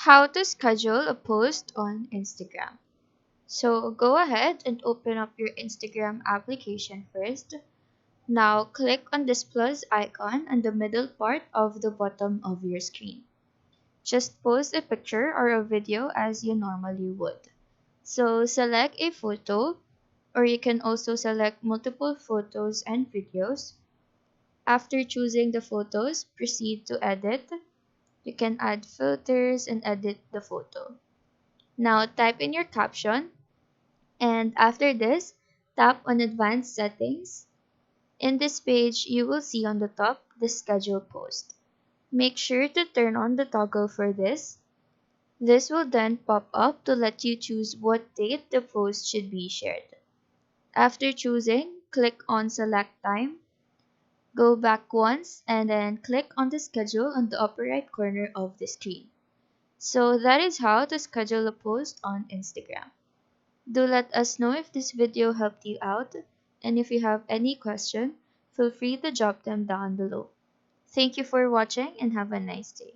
How to schedule a post on Instagram. So go ahead and open up your Instagram application first. Now click on this plus icon on the middle part of the bottom of your screen. Just post a picture or a video as you normally would. So select a photo, or you can also select multiple photos and videos. After choosing the photos, proceed to edit. You can add filters and edit the photo. Now type in your caption, and after this, tap on advanced settings. In this page, you will see on the top the schedule post. Make sure to turn on the toggle for this. This will then pop up to let you choose what date the post should be shared. After choosing, click on select time. Go back once and then click on the schedule on the upper right corner of the screen. So that is how to schedule a post on Instagram. Do let us know if this video helped you out, and if you have any question, feel free to drop them down below. Thank you for watching and have a nice day.